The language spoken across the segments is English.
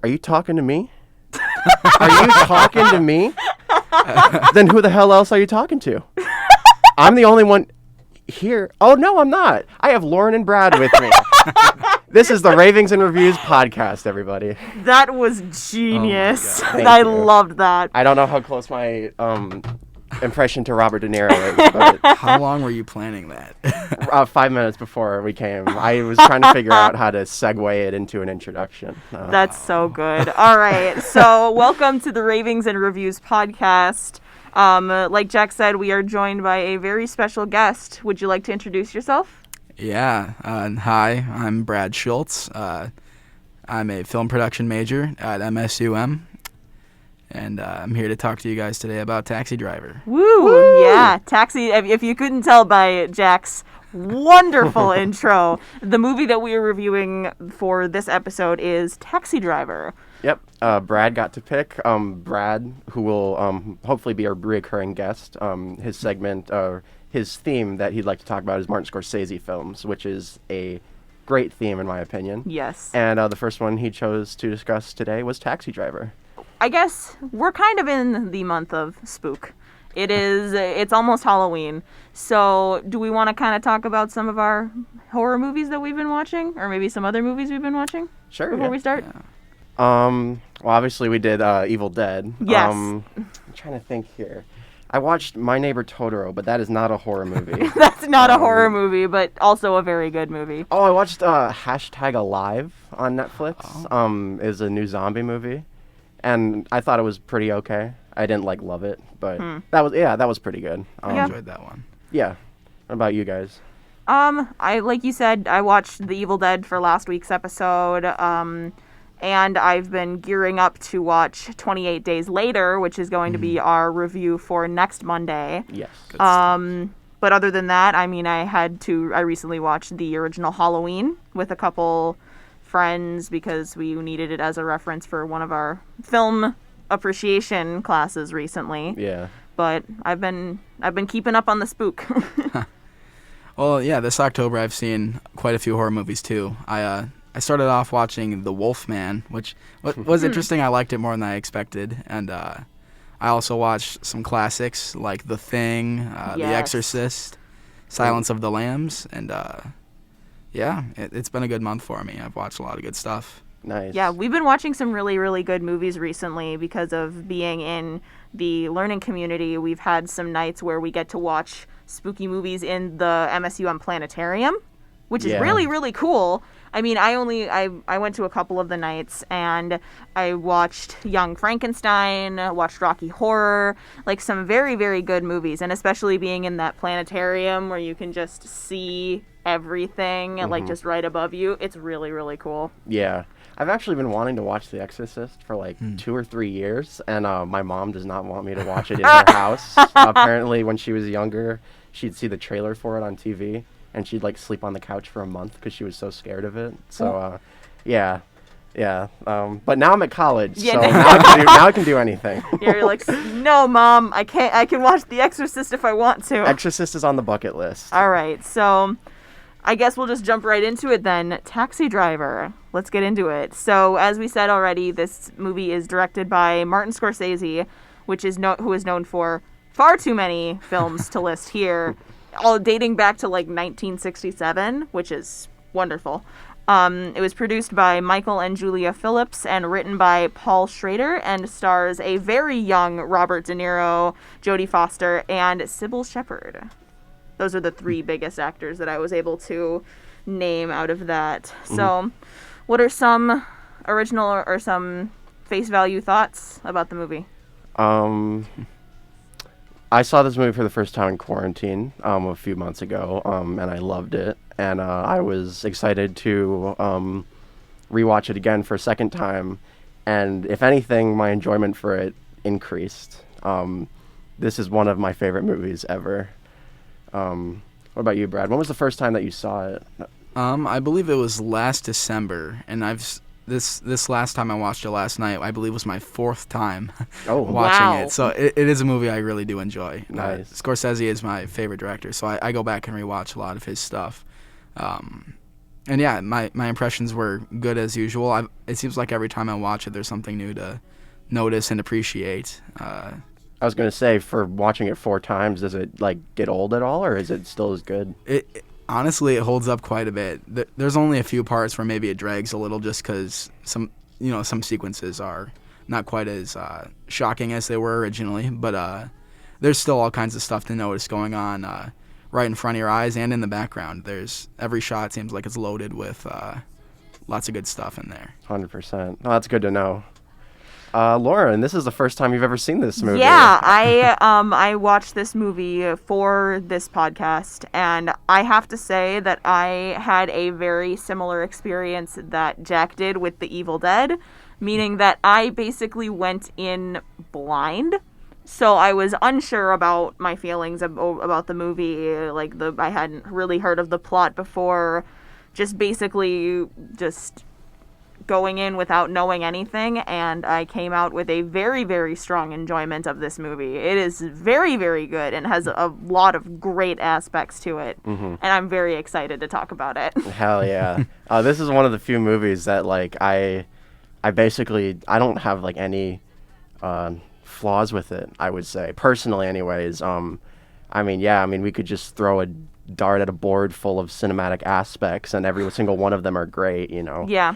Are you talking to me? Are you talking to me? Then who the hell else are you talking to? I'm the only one here. Oh, no, I'm not. I have Lauren and Brad with me. This is the Ravings and Reviews podcast, everybody. That was genius. Oh I loved that. I don't know how close my impression to Robert De Niro is, but How long were you planning that? 5 minutes before we came, I was trying to figure out how to segue it into an introduction. That's so good. All right. So welcome to the Ravings and Reviews podcast. Like Jack said, we are joined by a very special guest. Would you like to introduce yourself? Yeah. Hi, I'm Brad Schultz. I'm a film production major at MSUM, and I'm here to talk to you guys today about Taxi Driver. Woo! Yeah, Taxi. If you couldn't tell by Jack's wonderful intro, the movie that we are reviewing for this episode is Taxi Driver. Yep. Brad got to pick. Brad, who will hopefully be a recurring guest. His segment, his theme that he'd like to talk about is Martin Scorsese films, which is a great theme in my opinion. Yes. And the first one he chose to discuss today was Taxi Driver. I guess we're kind of in the month of spook. It's almost Halloween. So do we want to kind of talk about some of our horror movies that we've been watching? Or maybe some other movies we've been watching? Sure. Before we start? Yeah. Well, obviously we did Evil Dead. Yes. I'm trying to think here. I watched My Neighbor Totoro, but that is not a horror movie. That's not a horror movie, but also a very good movie. Oh, I watched #Alive on Netflix. Is a new zombie movie, and I thought it was pretty okay. I didn't love it, but that was pretty good. I enjoyed that one. Yeah. What about you guys? I like you said, I watched The Evil Dead for last week's episode. And I've been gearing up to watch 28 Days Later, which is going to be our review for next Monday. Yes. Good stuff. But other than that, I mean, I recently watched the original Halloween with a couple friends because we needed it as a reference for one of our film appreciation classes recently. Yeah. But I've been keeping up on the spook. Well, yeah, this October I've seen quite a few horror movies too. I started off watching The Wolfman, which was interesting. I liked it more than I expected. And I also watched some classics like The Thing, The Exorcist, Silence of the Lambs. And it's been a good month for me. I've watched a lot of good stuff. Nice. Yeah, we've been watching some really, really good movies recently because of being in the learning community. We've had some nights where we get to watch spooky movies in the MSUM Planetarium, which is really, really cool. I mean, I went to a couple of the nights and I watched Young Frankenstein, watched Rocky Horror, like some very, very good movies. And especially being in that planetarium where you can just see everything like just right above you. It's really, really cool. Yeah. I've actually been wanting to watch The Exorcist for 2 or 3 years, and my mom does not want me to watch it in her house. Apparently, when she was younger, she'd see the trailer for it on TV. And she'd sleep on the couch for a month because she was so scared of it. So, yeah. But now I'm at college, so now I can do anything. Yeah, you're like, no, Mom, I can't. I can watch The Exorcist if I want to. Exorcist is on the bucket list. All right, so I guess we'll just jump right into it then. Taxi Driver. Let's get into it. So, as we said already, this movie is directed by Martin Scorsese, who is known for far too many films to list here. All dating back to 1967, which is wonderful. It was produced by Michael and Julia Phillips and written by Paul Schrader and stars a very young Robert De Niro, Jodie Foster, and Sybil Shepherd. Those are the 3 biggest actors that I was able to name out of that. So, what are some original or some face value thoughts about the movie? I saw this movie for the first time in quarantine a few months ago, and I loved it. And I was excited to rewatch it again for a second time. And if anything, my enjoyment for it increased. This is one of my favorite movies ever. What about you, Brad? When was the first time that you saw it? I believe it was last December, and this last time I watched it last night, I believe was my 4th time watching it. So it is a movie I really do enjoy. Nice. Scorsese is my favorite director, so I go back and rewatch a lot of his stuff. And yeah, my impressions were good as usual. It seems like every time I watch it, there's something new to notice and appreciate. I was gonna say, for watching it 4 times, does it like get old at all, or is it still as good? Honestly, it holds up quite a bit. There's only a few parts where maybe it drags a little, just because some sequences are not quite as shocking as they were originally. But there's still all kinds of stuff to notice going on right in front of your eyes and in the background. Every shot seems like it's loaded with lots of good stuff in there. 100%. Oh, that's good to know. Lauren, this is the first time you've ever seen this movie. Yeah, I watched this movie for this podcast, and I have to say that I had a very similar experience that Jack did with The Evil Dead, meaning that I basically went in blind. So I was unsure about my feelings about the movie. I hadn't really heard of the plot before. Just basically going in without knowing anything, and I came out with a very, very strong enjoyment of this movie. It is very, very good and has a lot of great aspects to it, and I'm very excited to talk about it. Hell yeah. This is one of the few movies that I don't have like any flaws with it, I would say, personally anyways. We could just throw a dart at a board full of cinematic aspects, and every single one of them are great, Yeah.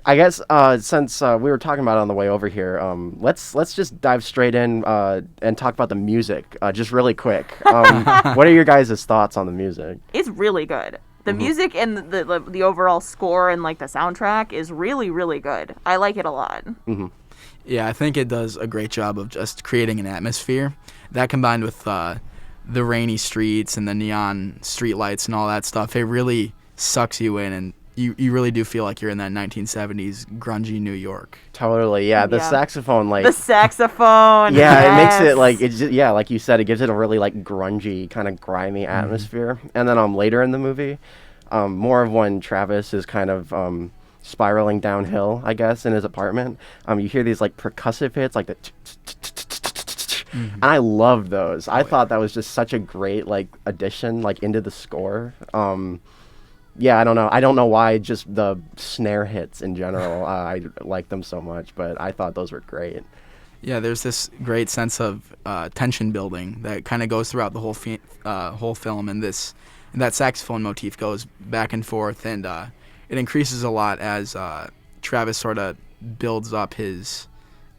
I guess since we were talking about it on the way over here, let's just dive straight in and talk about the music just really quick. What are your guys' thoughts on the music? It's really good. The music and the overall score and like the soundtrack is really, really good. I like it a lot. Yeah, I think it does a great job of just creating an atmosphere. That combined with the rainy streets and the neon street lights and all that stuff, it really sucks you in, and you really do feel like you're in that 1970s grungy New York. Totally, yeah. The saxophone, the saxophone. Yeah, yes. It makes it like like you said, it gives it a really like grungy, kind of grimy atmosphere. And then later in the movie, more of when Travis is kind of spiraling downhill, I guess, in his apartment. You hear these like percussive hits, like the. And I loved those. I thought that was just such a great like addition like into the score. I don't know. I don't know why, just the snare hits in general. I like them so much, but I thought those were great. Yeah, there's this great sense of tension building that kind of goes throughout the whole film, and that saxophone motif goes back and forth, and it increases a lot as Travis sort of builds up his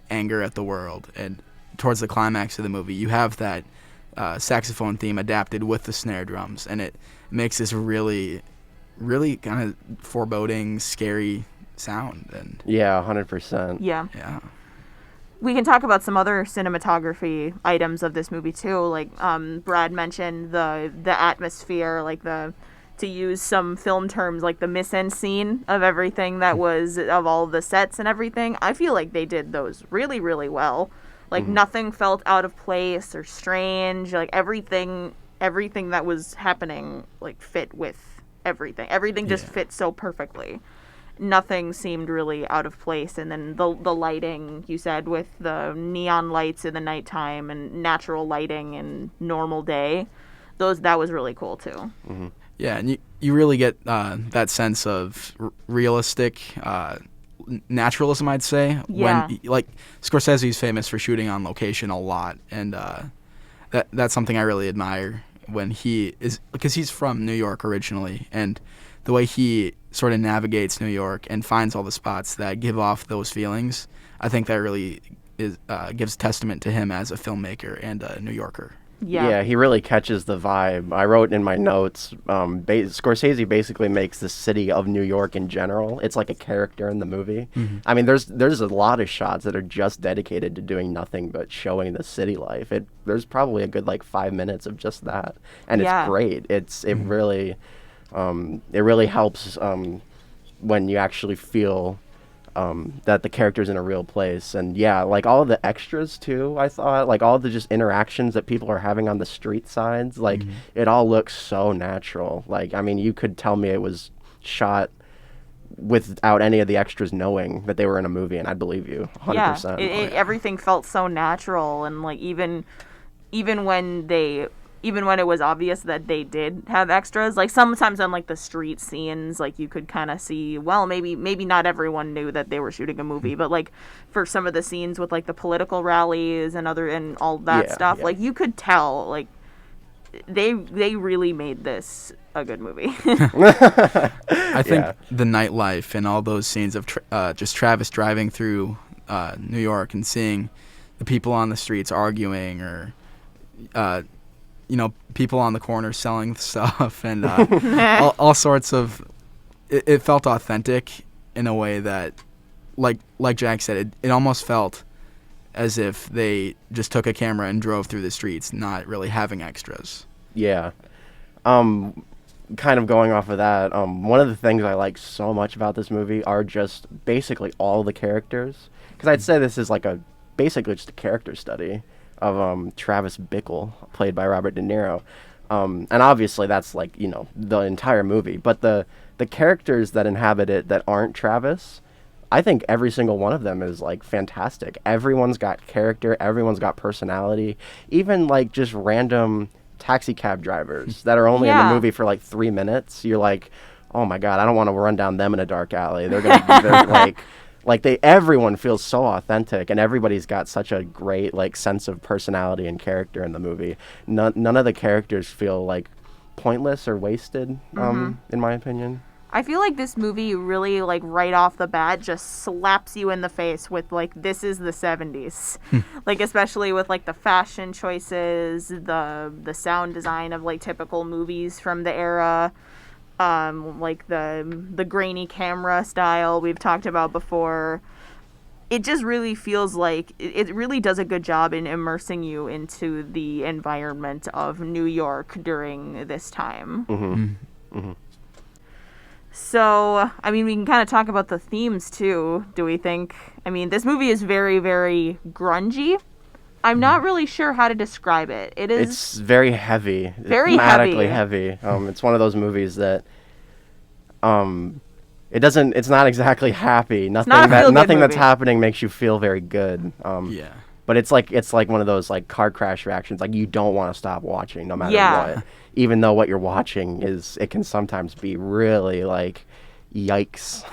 anger at the world, and towards the climax of the movie, you have that saxophone theme adapted with the snare drums, and it makes this really, really kind of foreboding, scary sound. And 100%. Yeah. Yeah. We can talk about some other cinematography items of this movie too. Like Brad mentioned the atmosphere, like to use some film terms, like the mise-en-scene of everything that was of all the sets and everything. I feel like they did those really, really well. Like nothing felt out of place or strange. Like everything that was happening like fit with everything. Everything just fit so perfectly. Nothing seemed really out of place. And then the lighting, you said, with the neon lights in the nighttime and natural lighting in normal day, that was really cool too. Yeah, and you really get that sense of realistic naturalism, I'd say. Yeah. When like Scorsese's famous for shooting on location a lot, and that's something I really admire when he is, because he's from New York originally, and the way he sort of navigates New York and finds all the spots that give off those feelings, I think that really gives testament to him as a filmmaker and a New Yorker. Yeah, he really catches the vibe. I wrote in my notes, Scorsese basically makes the city of New York in general. It's like a character in the movie. I mean, there's a lot of shots that are just dedicated to doing nothing but showing the city life. There's probably a good like 5 minutes of just that, and it's great. It really helps when you actually feel that the character's in a real place. And like all of the extras too, I thought, like all the just interactions that people are having on the street sides, like it all looks so natural. Like, I mean, you could tell me it was shot without any of the extras knowing that they were in a movie, and I'd believe you 100%. Everything felt so natural, and like even when they even when it was obvious that they did have extras. Like sometimes on like the street scenes, like you could kind of see, well, maybe not everyone knew that they were shooting a movie, but like for some of the scenes with like the political rallies and all that stuff, like you could tell like they really made this a good movie. I think the nightlife and all those scenes of just Travis driving through New York and seeing the people on the streets arguing, or people on the corner selling stuff, and all sorts of. It felt authentic in a way that, like Jack said, it almost felt as if they just took a camera and drove through the streets, not really having extras. Yeah. Kind of going off of that, one of the things I like so much about this movie are just basically all the characters. Because I'd say this is like basically just a character study of Travis Bickle, played by Robert De Niro. And obviously that's like, the entire movie. But the characters that inhabit it that aren't Travis, I think every single one of them is like fantastic. Everyone's got character, everyone's got personality. Even like just random taxi cab drivers that are only in the movie for like 3 minutes. You're like, oh my god, I don't want to run down them in a dark alley. They're gonna be everyone feels so authentic, and everybody's got such a great like sense of personality and character in the movie. None of the characters feel like pointless or wasted, in my opinion. I feel like this movie really, like, right off the bat just slaps you in the face with, like, this is the 70s. Like, especially with, like, the fashion choices, the sound design of, like, typical movies from the era, like, the grainy camera style we've talked about before. It just really feels like it really does a good job in immersing you into the environment of New York during this time. Mm-hmm. Mm-hmm. So, I mean, we can kind of talk about the themes, too, do we think? I mean, this movie is very, very grungy. I'm not really sure how to describe it. It's very heavy. Very thematically heavy. It's one of those movies that, it's not exactly happy. Nothing that's happening makes you feel very good. But it's like one of those like car crash reactions. Like you don't want to stop watching no matter what. Even though what you're watching it can sometimes be really like, yikes.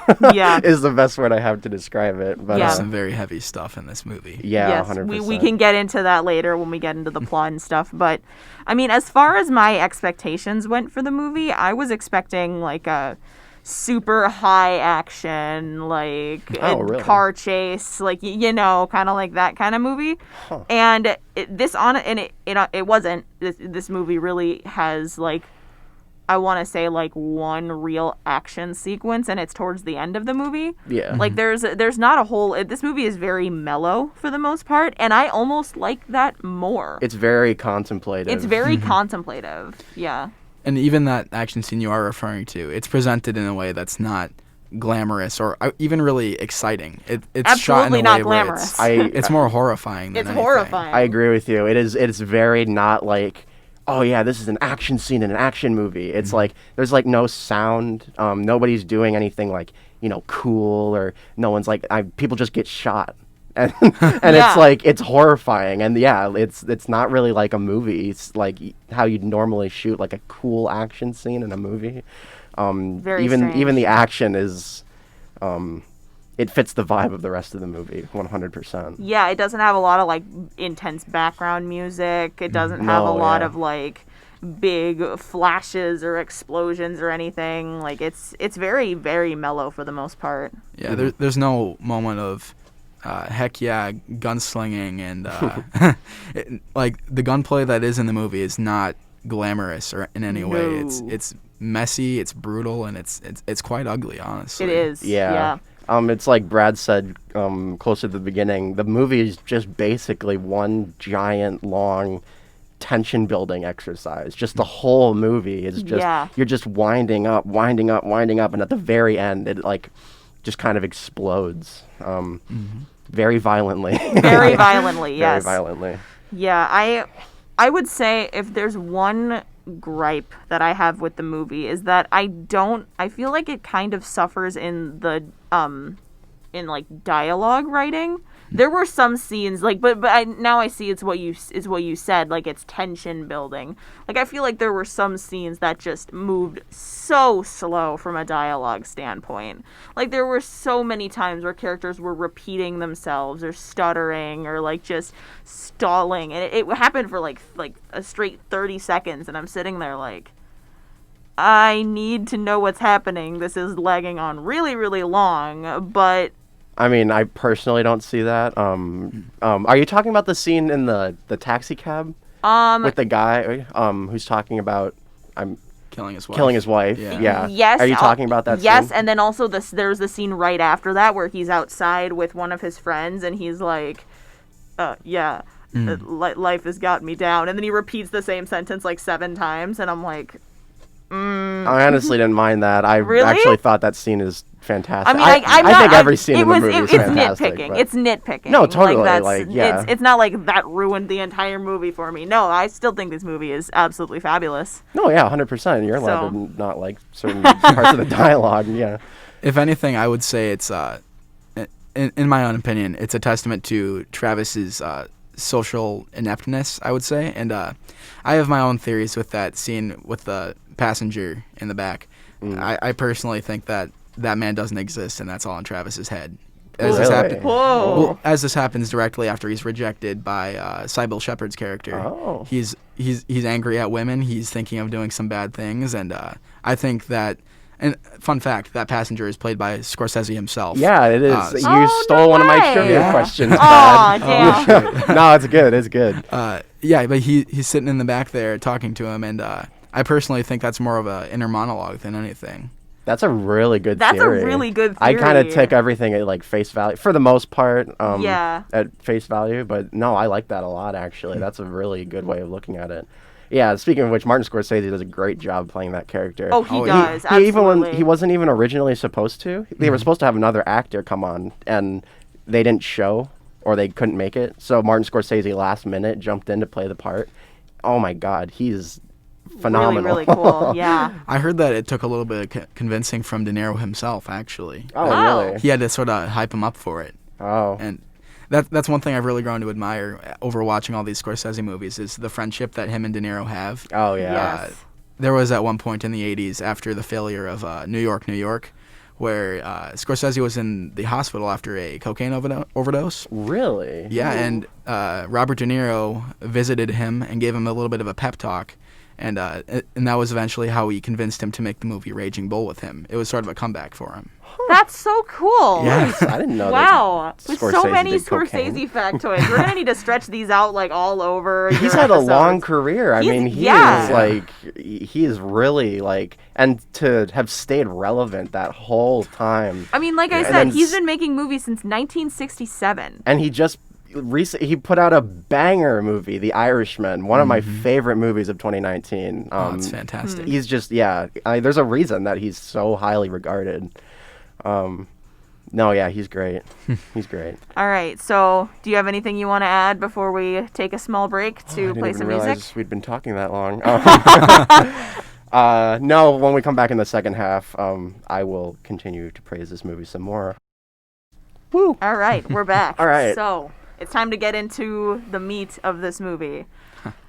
Is the best word I have to describe it. But there's some very heavy stuff in this movie. Yeah, yes, 100%. We can get into that later when we get into the plot and stuff. But I mean, as far as my expectations went for the movie, I was expecting like a super high action, like really? Car chase, like kind of like that kind of movie. And it wasn't. This movie really has like, I want to say like one real action sequence, and it's towards the end of the movie. Yeah. Like there's not a whole. This movie is very mellow for the most part, and I almost like that more. It's very contemplative. It's very contemplative. Yeah. And even that action scene you are referring to, it's presented in a way that's not glamorous or even really exciting. It's absolutely shot in a not way glamorous. where it's more horrifying than it's anything. Horrifying. I agree with you. It's very not like, oh yeah, this is an action scene in an action movie. It's like there's like no sound. Nobody's doing anything like cool, or no one's like people just get shot. And it's like it's horrifying, and it's not really like a movie. It's like how you'd normally shoot like a cool action scene in a movie. Very even strange. the action is, it fits the vibe of the rest of the movie 100%. Yeah, it doesn't have a lot of like intense background music. It doesn't have a lot of like big flashes or explosions or anything. Like it's very, very mellow for the most part. Yeah, there's no moment of heck yeah, gunslinging, and like the gunplay that is in the movie is not glamorous or in any way. It's messy, it's brutal, and it's quite ugly, honestly. It is. Yeah. It's like Brad said closer to the beginning. The movie is just basically one giant long tension building exercise. Just the whole movie is just you're just winding up, and at the very end it like just kind of explodes. Very violently. Very violently, yes. Very violently. Yeah, I would say if there's one gripe that I have with the movie is that I feel like it kind of suffers in the in like dialogue writing. There were some scenes but now I see it's what you said, like it's tension building. Like I feel like there were some scenes that just moved so slow from a dialogue standpoint. Like there were so many times where characters were repeating themselves or stuttering or like just stalling, and it happened for like a straight 30 seconds, and I'm sitting there like, I need to know what's happening. This is lagging on really, really long, but... I mean, I personally don't see that. Are you talking about the scene in the taxi cab? With the guy who's talking about Killing his wife. killing his wife? Yeah. Yes. Are you talking about that Yes, scene? and then also there's the scene right after that where he's outside with one of his friends, and he's like, life has got me down. And then he repeats the same sentence like 7 times, and I'm like... I honestly didn't mind that. I Really? actually thought that scene is fantastic. I mean, I think every scene in the movie is fantastic. nitpicking. but- It's nitpicking. No, totally, Like, yeah. It's not like that ruined the entire movie for me. No, I still think this movie is absolutely fabulous. No, yeah, 100%. You're allowed So- to not like certain parts of the dialogue, yeah. If anything, I would say it's, in my own opinion, it's a testament to Travis's social ineptness, I would say. And I have my own theories with that scene with the passenger in the back. I personally think that man doesn't exist, and that's all in Travis's head. As this Really? Whoa. Well, as this happens directly after he's rejected by Sybil Shepherd's character. Oh. He's angry at women. He's thinking of doing some bad things, and I think that. And fun fact, that passenger is played by Scorsese himself. Yeah, it is. so- You Oh, stole no one of my way. trivia Yeah. questions, Aw, Brad. damn. No, it's good. It's good. Yeah, but he's sitting in the back there talking to him, and I personally think that's more of an inner monologue than anything. That's a really good That's theory. a really good I kind of theory. took everything at like face value for the most part. Yeah. At face value, but no, I like that a lot actually. That's a really good way of looking at it. Yeah. Speaking of which, Martin Scorsese does a great job playing that character. Oh, he Oh, does. He even when absolutely. he wasn't even originally supposed to. They were supposed to have another actor come on, and they didn't show, or they couldn't make it. So Martin Scorsese last minute jumped in to play the part. Oh my God, he's phenomenal. Really, really cool. Yeah. I heard that it took a little bit of convincing from De Niro himself, actually. Oh Wow. really? He had to sort of hype him up for it. Oh. And that's one thing I've really grown to admire over watching all these Scorsese movies is the friendship that him and De Niro have. Oh yeah. Yes. There was at one point in the 80s after the failure of New York, New York, where Scorsese was in the hospital after a cocaine overdose. Really? Yeah, and Robert De Niro visited him and gave him a little bit of a pep talk. And that was eventually how he convinced him to make the movie Raging Bull with him. It was sort of a comeback for him. That's so cool. Yeah. I didn't know that. Wow. With so Scorsese many did cocaine. Scorsese factoids. We're going to need to stretch these out like all over. He's your had a long episodes. career. I He's- mean, he yeah. is like, he is really like, and to have stayed relevant that whole time. I mean, like I And said, then he's s- been making movies since 1967. And he just he put out a banger movie, The Irishman, one of my favorite movies of 2019. Oh, it's fantastic. He's just there's a reason that he's so highly regarded. No, yeah, he's great. He's great. All right. So, do you have anything you want to add before we take a small break I to didn't play even some realize music? we'd been talking that long. No, when we come back in the second half, I will continue to praise this movie some more. Woo! All right, we're back. All right. So, it's time to get into the meat of this movie.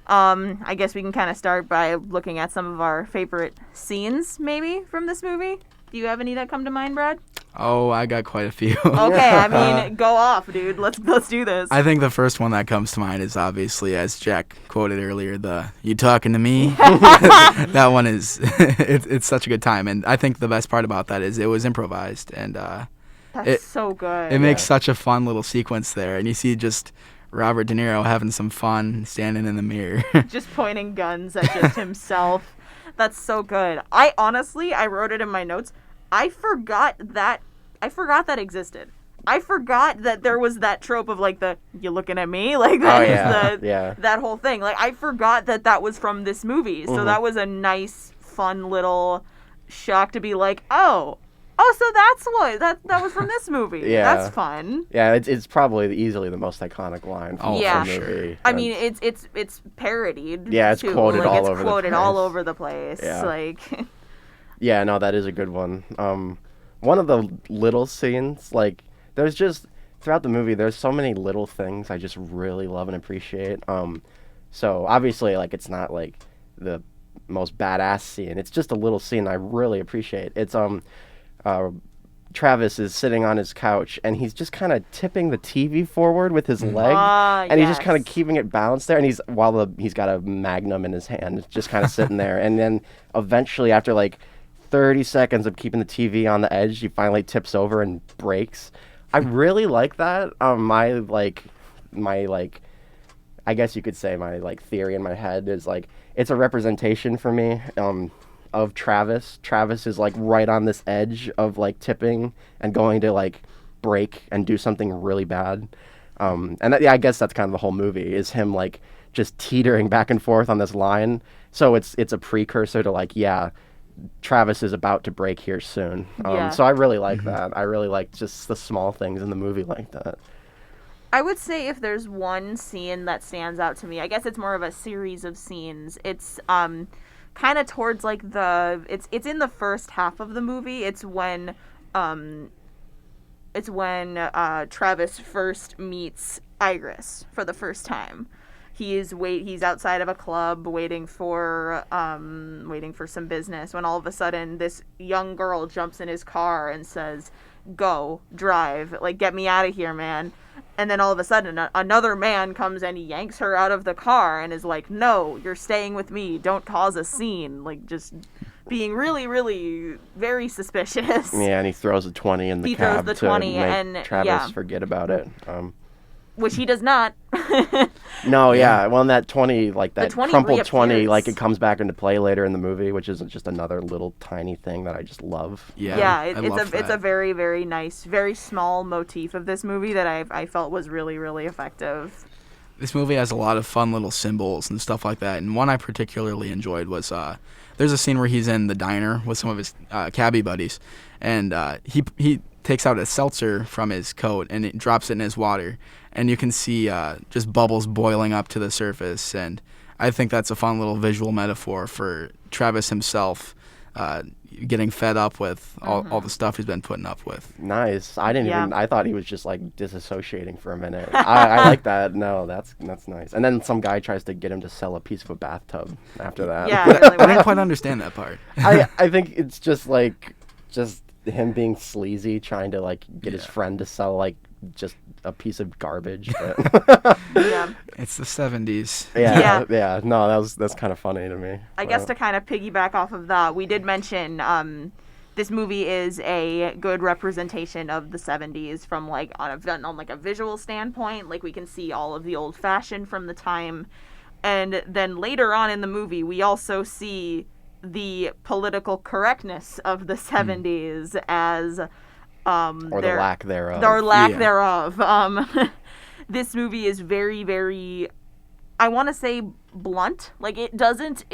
I guess we can kind of start by looking at some of our favorite scenes, maybe, from this movie. Do you have any that come to mind, Brad? Oh, I got quite a few. Okay, I mean, go off, dude. Let's do this. I think the first one that comes to mind is obviously, as Jack quoted earlier, the "You talking to me?" That one is it's such a good time, and I think the best part about that is it was improvised, and That's so good. it makes such a fun little sequence there, and you see just Robert De Niro having some fun standing in the mirror. Just pointing guns at just himself. That's so good. I wrote it in my notes. I forgot that existed. I forgot that there was that trope of like you looking at me like that. Oh, is yeah, the, yeah. That whole thing. Like I forgot that was from this movie. So that was a nice, fun little shock to be like, oh, so that's what that was from this movie. Yeah. That's fun. Yeah, it's probably easily the most iconic line from Yeah. the movie. I mean, it's parodied. Yeah, it's too. quoted like, all it's over the quoted all place. over the place. Yeah. Like, Yeah, no, that is a good one. One of the little scenes, like, there's just throughout the movie, there's so many little things I just really love and appreciate. So obviously, like, it's not like the most badass scene. It's just a little scene I really appreciate. It's Travis is sitting on his couch and he's just kind of tipping the TV forward with his leg, and he's just kind of keeping it balanced there. And he's got a Magnum in his hand, just kind of sitting there. And then eventually, after like 30 seconds of keeping the TV on the edge, he finally tips over and breaks. I really like that. I guess you could say my like theory in my head is like it's a representation for me of Travis. Travis is like right on this edge of like tipping and going to like break and do something really bad. I guess that's kind of the whole movie is him like just teetering back and forth on this line. So it's a precursor to like, yeah, Travis is about to break here soon. So I really like that. I really like just the small things in the movie like that. I would say if there's one scene that stands out to me, I guess it's more of a series of scenes. It's kind of towards like it's in the first half of the movie. It's when Travis first meets Iris for the first time. He's outside of a club waiting for some business when all of a sudden this young girl jumps in his car and says, "Go, drive, like get me out of here, man." And then all of a sudden another man comes and yanks her out of the car and is like, "No, you're staying with me. Don't cause a scene." Like just being really, really very suspicious. Yeah, and he throws a 20 in the cab to make Travis forget about it. Which he does not. No, yeah. Well, and that 20, like that 20 crumpled reappears. 20, like it comes back into play later in the movie, which is just another little tiny thing that I just love. Yeah, it's a very, very nice, very small motif of this movie that I felt was really, really effective. This movie has a lot of fun little symbols and stuff like that, and one I particularly enjoyed was there's a scene where he's in the diner with some of his cabbie buddies, and he takes out a seltzer from his coat and it drops it in his water, and you can see just bubbles boiling up to the surface, and I think that's a fun little visual metaphor for Travis himself getting fed up with all the stuff he's been putting up with. Nice. I thought he was just like disassociating for a minute. I like that. No, that's nice. And then some guy tries to get him to sell a piece of a bathtub after that. Yeah, I didn't quite understand that part. I think it's just him being sleazy, trying to like get his friend to sell like just a piece of garbage. But Yeah. It's the 70s. Yeah. No, that's kind of funny to me. I guess to kind of piggyback off of that, we did mention this movie is a good representation of the 70s from like on a visual standpoint. Like we can see all of the old fashion from the time, and then later on in the movie we also see the political correctness of the 70s as or the lack thereof. This movie is very, very, I want to say blunt. Like it doesn't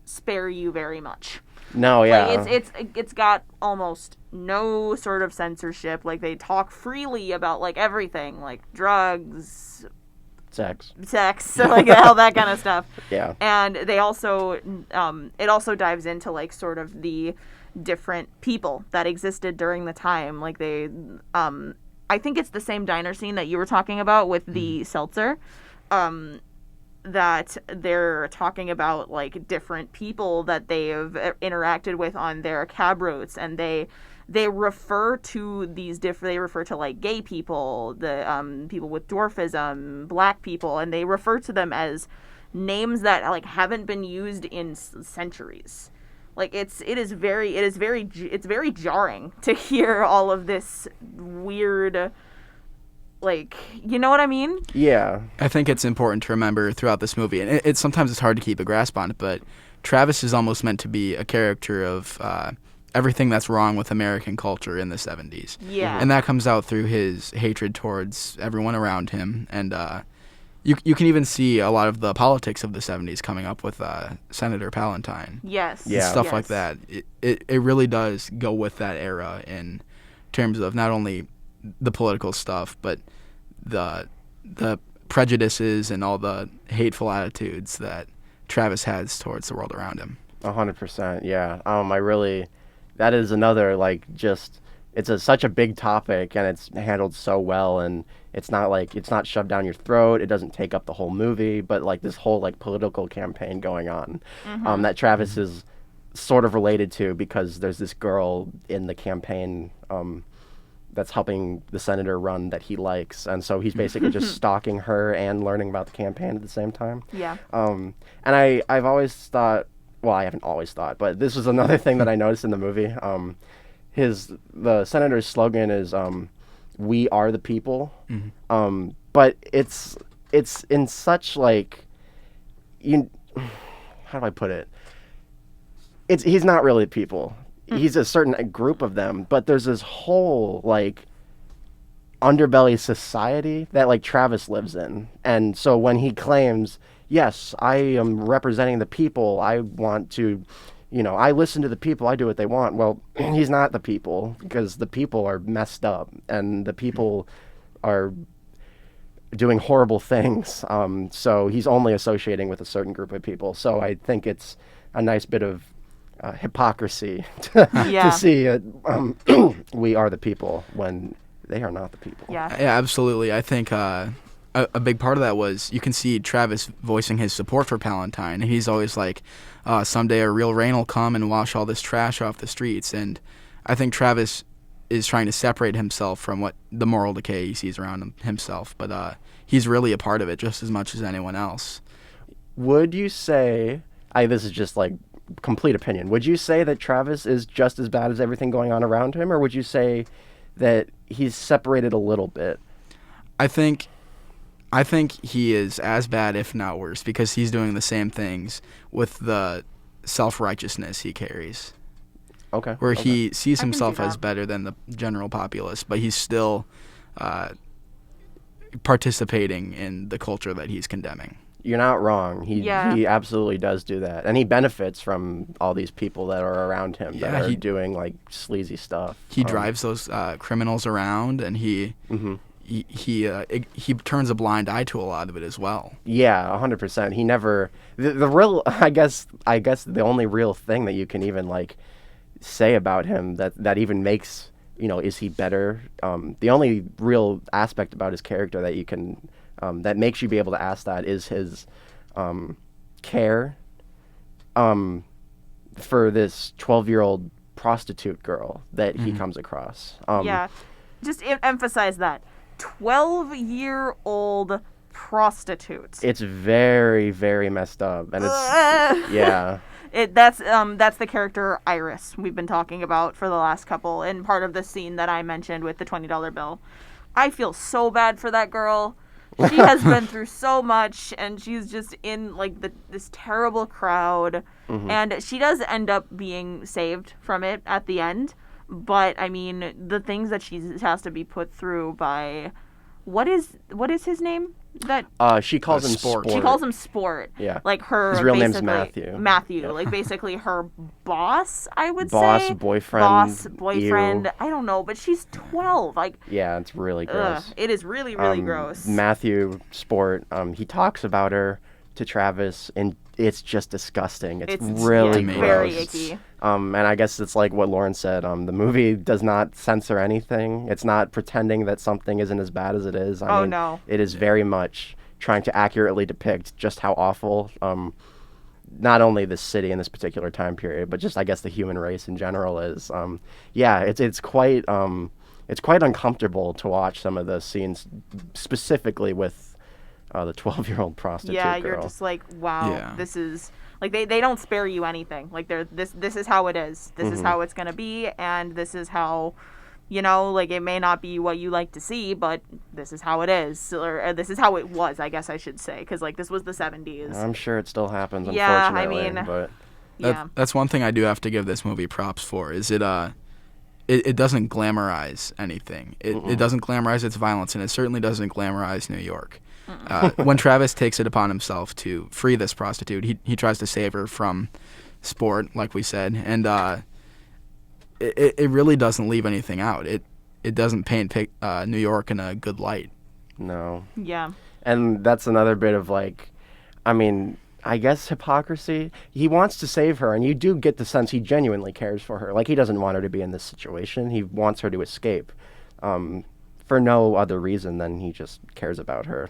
spare you very much. No, yeah. Like it's got almost no sort of censorship. Like they talk freely about like everything, like drugs, sex, like all that kind of stuff. Yeah. And they also, it also dives into like sort of the different people that existed during the time. Like they, I think it's the same diner scene that you were talking about with the seltzer, that they're talking about like different people that they've interacted with on their cab routes, and they refer to like gay people, the people with dwarfism, black people, and they refer to them as names that like haven't been used in centuries. Like it's very jarring to hear all of this weird, like, you know what I mean? Yeah. I think it's important to remember throughout this movie, and sometimes it's hard to keep a grasp on it, but Travis is almost meant to be a character of everything that's wrong with American culture in the 70s. Yeah. And that comes out through his hatred towards everyone around him, and you can even see a lot of the politics of the 70s coming up with Senator Palantine. Yes. Yeah. Stuff like that. It really does go with that era in terms of not only the political stuff, but the prejudices and all the hateful attitudes that Travis has towards the world around him. 100%, yeah. That is another, like, just, such a big topic, and it's handled so well, and it's not shoved down your throat. It doesn't take up the whole movie, but like this whole like political campaign going on that Travis is sort of related to, because there's this girl in the campaign that's helping the senator run that he likes, and so he's basically just stalking her and learning about the campaign at the same time. Yeah. And I've always thought, well, I haven't always thought, but this was another thing that I noticed in the movie. The senator's slogan is "We are the people," but it's in such like, how do I put it? He's not really people. He's a certain group of them, but there's this whole like underbelly society that like Travis lives in. And so when he claims, yes, I am representing the people, I want to, I listen to the people, I do what they want. Well, he's not the people, because the people are messed up and the people are doing horrible things. So he's only associating with a certain group of people. So I think it's a nice bit of hypocrisy to see we are the people when they are not the people. Yeah, absolutely. I think a big part of that was you can see Travis voicing his support for Palantine. He's always like, someday a real rain will come and wash all this trash off the streets. And I think Travis is trying to separate himself from what the moral decay he sees around himself. But he's really a part of it just as much as anyone else. Would you say, this is just like complete opinion, would you say that Travis is just as bad as everything going on around him, or would you say that he's separated a little bit? I think he is as bad, if not worse, because he's doing the same things with the self-righteousness he carries. Okay. Where he sees I can see himself as that. better than the general populace, but he's still participating in the culture that he's condemning. You're not wrong. He absolutely does do that, and he benefits from all these people that are around him that are doing like sleazy stuff. He drives those criminals around, and he turns a blind eye to a lot of it as well. Yeah, 100%. He never the real. I guess the only real thing that you can even like say about him that even makes, is he better? The only real aspect about his character that you can. That makes you be able to ask that is his care for this 12-year-old prostitute girl that he comes across. Just emphasize that. 12-year-old prostitute. It's very, very messed up, and it's yeah. That's the character Iris we've been talking about for the last couple, and part of the scene that I mentioned with the $20 bill. I feel so bad for that girl. She has been through so much, and she's just in like this terrible crowd, and she does end up being saved from it at the end. But I mean, the things that she has to be put through by, what is his name? She calls him Sport. She calls him Sport. Yeah. Like her. His real name's Matthew. Matthew. Yeah. Like basically her boss, I would say. Boss, boyfriend. Ew. I don't know, but she's 12. Like. Yeah, it's really gross. It is really, really gross. Matthew Sport. He talks about her to Travis, and it's just disgusting. It's really gross. Very icky. And I guess it's like what Lauren said. The movie does not censor anything. It's not pretending that something isn't as bad as it is. I mean, no. It is very much trying to accurately depict just how awful, not only this city in this particular time period, but just I guess the human race in general is. It's quite uncomfortable to watch some of the scenes, specifically with the 12-year-old prostitute girl. You're just like, wow, this is. Like, they don't spare you anything. Like, this is how it is. This is how it's going to be, and this is how, like, it may not be what you like to see, but this is how it is. Or this is how it was, I guess I should say, because, like, this was the 70s. I'm sure it still happens, unfortunately. I mean, but that's one thing I do have to give this movie props for, is it doesn't glamorize anything. It doesn't glamorize its violence, and it certainly doesn't glamorize New York. When Travis takes it upon himself to free this prostitute, he tries to save her from Sport, like we said, and it really doesn't leave anything out. It doesn't paint New York in a good light. No. Yeah. And that's another bit of like, I mean, I guess hypocrisy. He wants to save her, and you do get the sense he genuinely cares for her. Like, he doesn't want her to be in this situation. He wants her to escape, for no other reason than he just cares about her,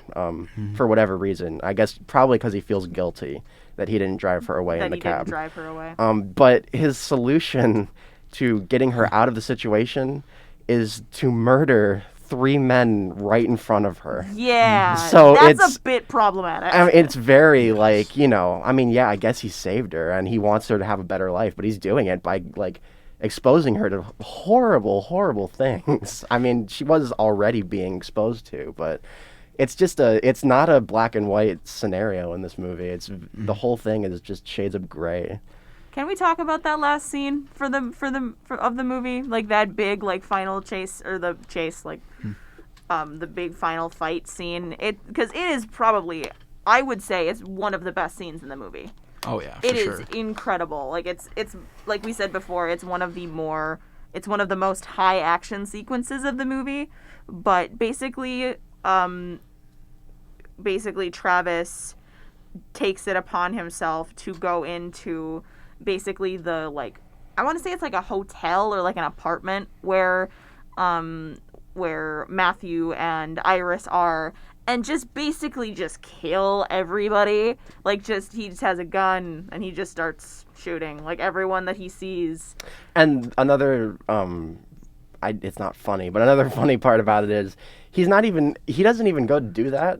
for whatever reason. I guess probably because he feels guilty that he didn't drive her away in the cab. Didn't drive her away. But his solution to getting her out of the situation is to murder 3 men right in front of her. Yeah, So that's it's a bit problematic. I mean, it's very like, I guess he saved her and he wants her to have a better life, but he's doing it by like exposing her to horrible, horrible things. I mean, she was already being exposed to, but it's not a black and white scenario in this movie. The whole thing is just shades of gray. Can we talk about that last scene of the movie, like that big like final chase or the chase, like the big final fight scene? Because it is probably, I would say, it's one of the best scenes in the movie. Oh yeah, It is incredible. Like it's like we said before, it's one of the most high action sequences of the movie. But basically Travis takes it upon himself to go into basically the like, I want to say it's like a hotel or like an apartment where Matthew and Iris are, and just basically just kill everybody. Like he just has a gun and he just starts shooting like everyone that he sees. And another it's not funny, but another funny part about it is he doesn't even go to do that.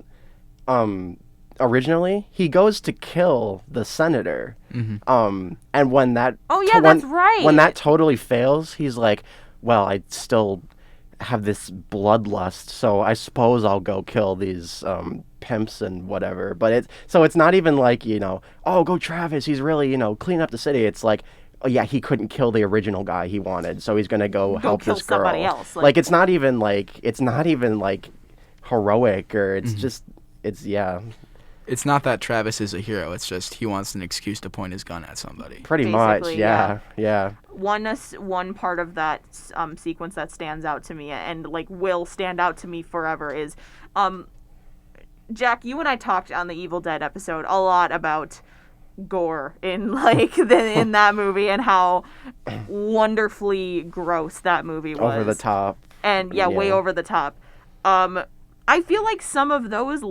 Originally, he goes to kill the senator. And when that that's right. When that totally fails, he's like, well, I still have this bloodlust, so I suppose I'll go kill these pimps and whatever. But it's not even like, oh, go Travis, he's really, cleaning up the city. It's like, oh yeah, he couldn't kill the original guy he wanted, so he's gonna go help kill this girl. Somebody else. Like it's not even like heroic, or it's just It's not that Travis is a hero. It's just he wants an excuse to point his gun at somebody. Pretty much, yeah. One part of that sequence that stands out to me and like will stand out to me forever is, Jack, you and I talked on the Evil Dead episode a lot about gore in in that movie and how wonderfully gross that movie was. Over the top. And way over the top. I feel like some of those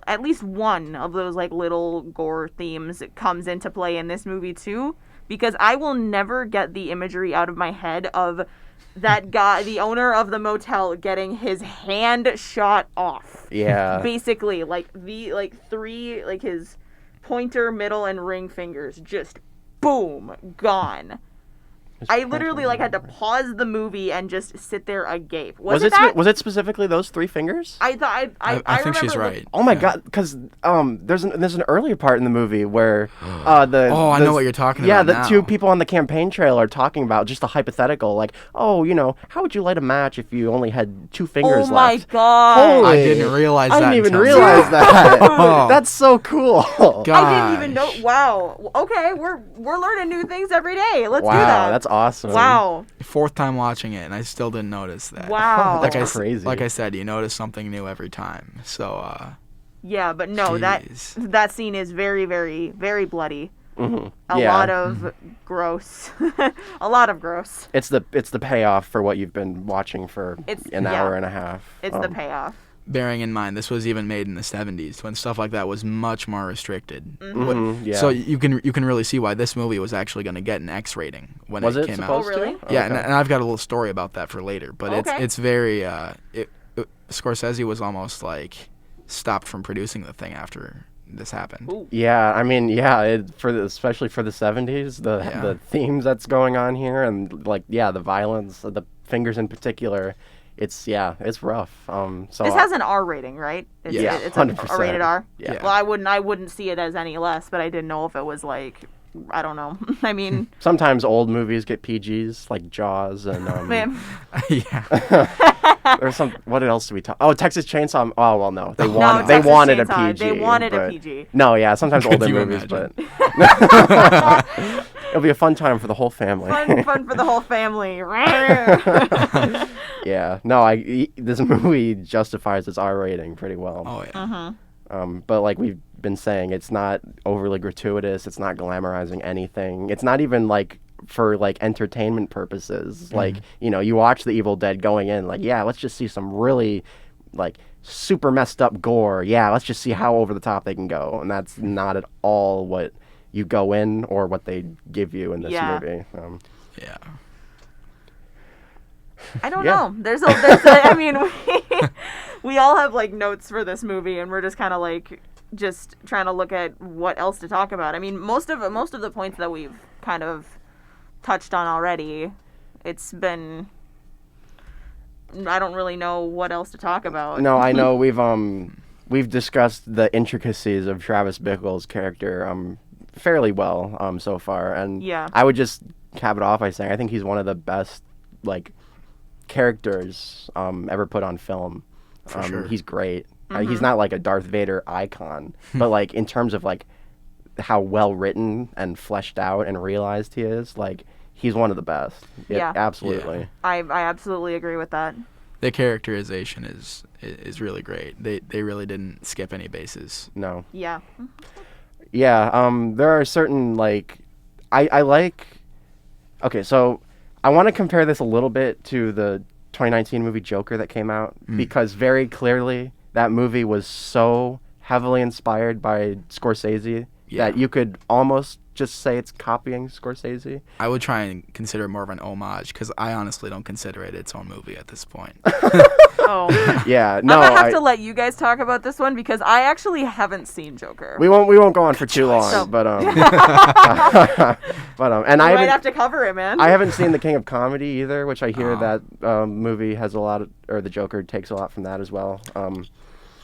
at least one of those like little gore themes comes into play in this movie too, because I will never get the imagery out of my head of that guy, the owner of the motel, getting his hand shot off. Yeah. Basically, three, his pointer, middle, and ring fingers just boom, gone. I literally had to pause the movie and just sit there agape. Was it specifically those 3 fingers? I think she's right. Oh my god, because there's an earlier part in the movie where I know what you're talking about. Yeah, the 2 people on the campaign trail are talking about just a hypothetical, like, how would you light a match if you only had 2 fingers left? Oh my god! Holy, I didn't realize that. I didn't even realize that. That's so cool. Gosh. I didn't even know. Wow. Okay, we're learning new things every day. Let's do that. That's awesome. Wow. 4th time watching it, and I still didn't notice that. Wow. That's crazy. Like I said, you notice something new every time. So, yeah, but no, that scene is very, very, very bloody. Mm-hmm. A lot of gross. A lot of gross. It's the payoff for what you've been watching for an hour and a half. It's the payoff. Bearing in mind, this was even made in the 70s when stuff like that was much more restricted. So you can really see why this movie was actually going to get an X rating when it came out. Oh, really? Yeah, okay. and I've got a little story about that for later. But it's very Scorsese was almost like stopped from producing the thing after this happened. Ooh. Yeah, I mean, especially for the 70s, the themes that's going on here, and the violence, the fingers in particular. It's rough. So this has an R rating, right? It's 100%. a rated R. Yeah. Well, I wouldn't see it as any less, but I didn't know if it was like, I don't know. I mean, sometimes old movies get PGs, like Jaws and yeah. There's some. What else do we talk? Oh, Texas Chainsaw. Oh well, no, they wanted a PG. They wanted a PG. No, yeah, sometimes older movies, imagine? But it'll be a fun time for the whole family. Fun for the whole family. Yeah, no, this movie justifies its R rating pretty well. Oh yeah. But like we've been saying, it's not overly gratuitous. It's not glamorizing anything. It's not even like for like entertainment purposes. Like, you know, you watch The Evil Dead going in like, yeah, let's just see some really like super messed up gore. Yeah, let's just see how over the top they can go. And that's not at all what you go in or what they give you in this movie. Yeah. I don't Yeah. know. There's a I mean, we all have like notes for this movie, and we're just kind of like just trying to look at what else to talk about. I mean, most of the points that we've kind of touched on already, it's been. I don't really know what else to talk about. No, I know we've discussed the intricacies of Travis Bickle's character fairly well so far, and Yeah. I would just cap it off by saying I think he's one of the best like characters ever put on film. For sure. He's great. He's not like a Darth Vader icon, but like in terms of like how well written and fleshed out and realized he is, like he's one of the best. Yeah. Absolutely. Yeah. I absolutely agree with that. The characterization is really great. They really didn't skip any bases. No. Yeah. Yeah, there are certain, like, I like, okay, so I want to compare this a little bit to the 2019 movie Joker that came out, because very clearly that movie was so heavily inspired by Scorsese that you could almost just say it's copying Scorsese. I would try and consider it more of an homage, because I honestly don't consider it its own movie at this point. Oh. Yeah, no, I'm gonna have to let you guys talk about this one because I actually haven't seen Joker. we won't go on for too long, So- but and I I might haven't have to cover it, man. I haven't seen The King of Comedy either, which I hear Oh. that movie has a lot of, or the Joker takes a lot from that as well.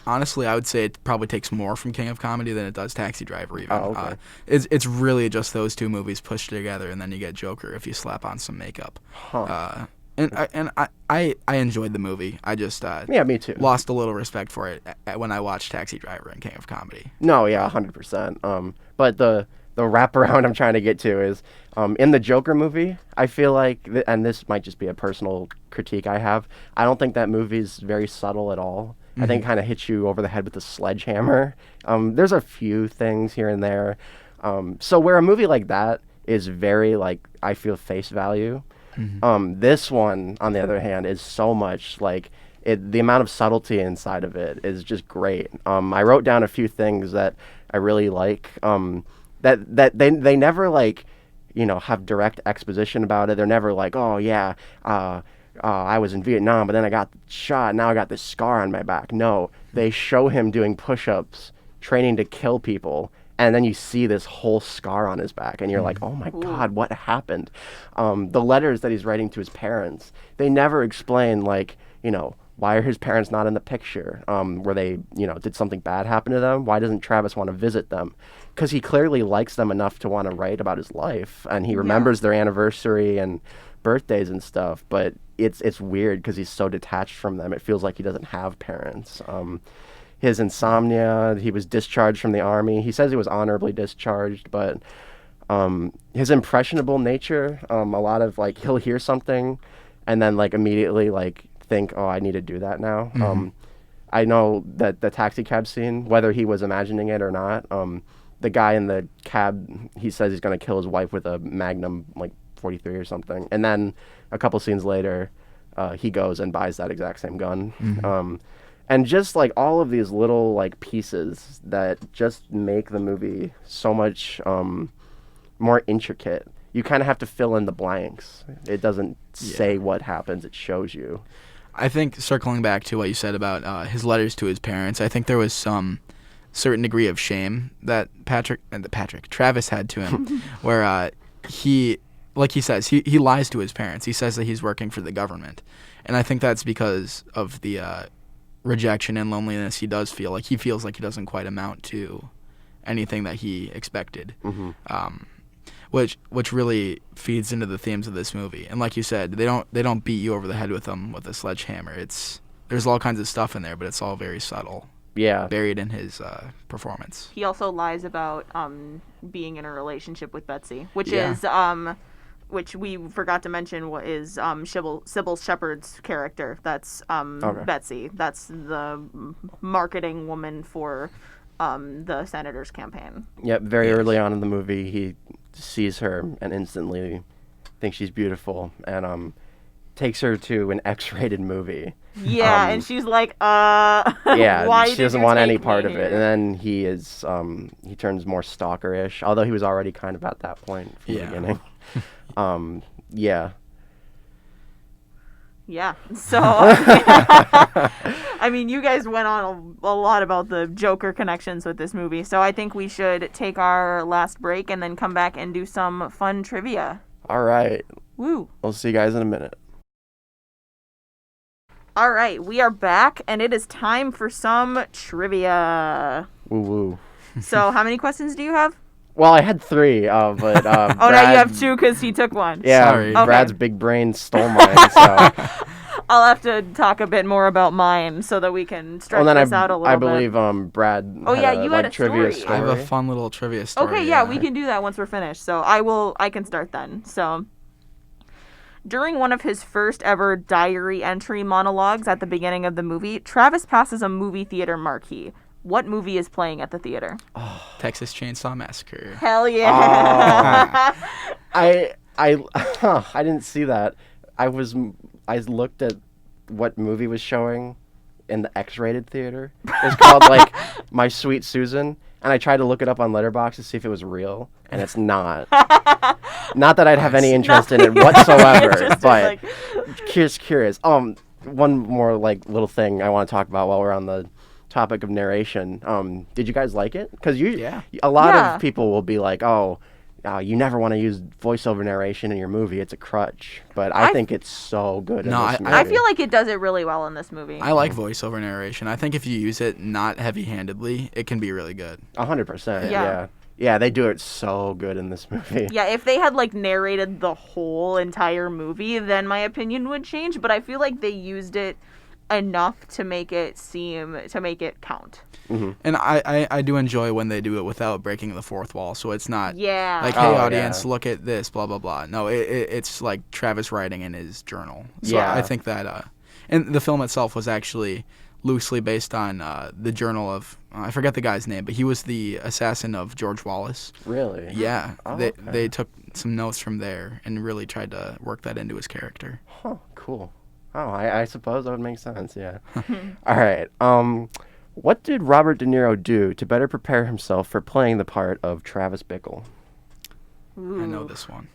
Honestly, I would say it probably takes more from King of Comedy than it does Taxi Driver even. Oh, okay. It's really just those two movies pushed together, and then you get Joker if you slap on some makeup. Huh. And I enjoyed the movie. I just Yeah, me too. lost a little respect for it when I watched Taxi Driver and King of Comedy. No, yeah, 100%. But the wraparound I'm trying to get to is in the Joker movie, I feel like, and this might just be a personal critique I have, I don't think that movie's very subtle at all. I think it kind of hits you over the head with a sledgehammer. There's a few things here and there. So where a movie like that is very, like, I feel face value, this one, on the other hand, is so much, like, the amount of subtlety inside of it is just great. I wrote down a few things that I really like, that they never, like, you know, have direct exposition about it. They're never like, oh, yeah, I was in Vietnam, but then I got shot. Now I got this scar on my back. No, they show him doing push-ups, training to kill people, and then you see this whole scar on his back, and you're like, oh my God, what happened? The letters that he's writing to his parents, they never explain, like, you know, why are his parents not in the picture? Were they, you know, did something bad happen to them? Why doesn't Travis want to visit them? Because he clearly likes them enough to want to write about his life, and he remembers their anniversary and birthdays and stuff, but it's weird because he's so detached from them. It feels like he doesn't have parents. His insomnia, he was discharged from the army. He says he was honorably discharged, but his impressionable nature, a lot of, like, he'll hear something and then, like, immediately, like, think, oh, I need to do that now. I know that the taxi cab scene, whether he was imagining it or not, the guy in the cab, he says he's going to kill his wife with a Magnum, like, 43 or something. And then a couple scenes later, he goes and buys that exact same gun. And just, like, all of these little, like, pieces that just make the movie so much more intricate. You kind of have to fill in the blanks. It doesn't say what happens. It shows you. I think, circling back to what you said about his letters to his parents, I think there was some certain degree of shame that Travis had to him, where he, like he says, he lies to his parents. He says that he's working for the government. And I think that's because of the rejection and loneliness he does feel. Like, he feels like he doesn't quite amount to anything that he expected. Which really feeds into the themes of this movie. And like you said, they don't beat you over the head with them with a sledgehammer. There's all kinds of stuff in there, but it's all very subtle. Yeah. Buried in his performance. He also lies about being in a relationship with Betsy, which is which we forgot to mention, is Sybil Shepherd's character. That's Okay. Betsy. That's the marketing woman for the senator's campaign. Yep, very early on in the movie, he sees her and instantly thinks she's beautiful and takes her to an X-rated movie. Yeah, and she's like, Yeah, why she did doesn't you want take any me part of it. here? And then he turns more stalker-ish, although he was already kind of at that point from the beginning. Yeah. Yeah. So, I mean, you guys went on a lot about the Joker connections with this movie. So I think we should take our last break and then come back and do some fun trivia. All right. Woo. We'll see you guys in a minute. All right, we are back, and it is time for some trivia. Woo woo. So, how many questions do you have? Well, I had 3, but Oh, now you have 2 because he took one. Yeah, Sorry. Brad's Okay. big brain stole mine. So. I'll have to talk a bit more about mine so that we can stretch Well, then this out a little I bit. believe Brad. Oh, had yeah, a, you had like, a trivia story. I have a fun little trivia story. Okay, yeah, we can do that once we're finished. So I can start then. So during one of his first ever diary entry monologues at the beginning of the movie, Travis passes a movie theater marquee. What movie is playing at the theater? Texas Chainsaw Massacre. Hell yeah. I didn't see that. I looked at what movie was showing in the X-rated theater. It's called like My Sweet Susan, and I tried to look it up on Letterboxd to see if it was real, and it's not. Not that I'd have any interest in it whatsoever, Just but like- just curious. One more like little thing I want to talk about while we're on the topic of narration. Did you guys like it? Because a lot Yeah. of people will be like, "Oh, you never want to use voiceover narration in your movie. It's a crutch." But I think it's so good in No, this movie. I feel like it does it really well in this movie. I like voiceover narration. I think if you use it not heavy-handedly, it can be really good. 100%. Yeah. Yeah, they do it so good in this movie. Yeah, if they had like narrated the whole entire movie, then my opinion would change. But I feel like they used it enough to make it count. And I do enjoy when they do it without breaking the fourth wall, so it's not Yeah. like, hey, Oh, audience, yeah. look at this, blah, blah, blah. No, it's like Travis writing in his journal. So Yeah. I think that, and the film itself was actually loosely based on the journal of, I forget the guy's name, but he was the assassin of George Wallace. Really? Yeah, Oh, they okay. they took some notes from there and really tried to work that into his character. Huh, cool. Oh, I suppose that would make sense, yeah. All right. What did Robert De Niro do to better prepare himself for playing the part of Travis Bickle? I know Ooh. this one.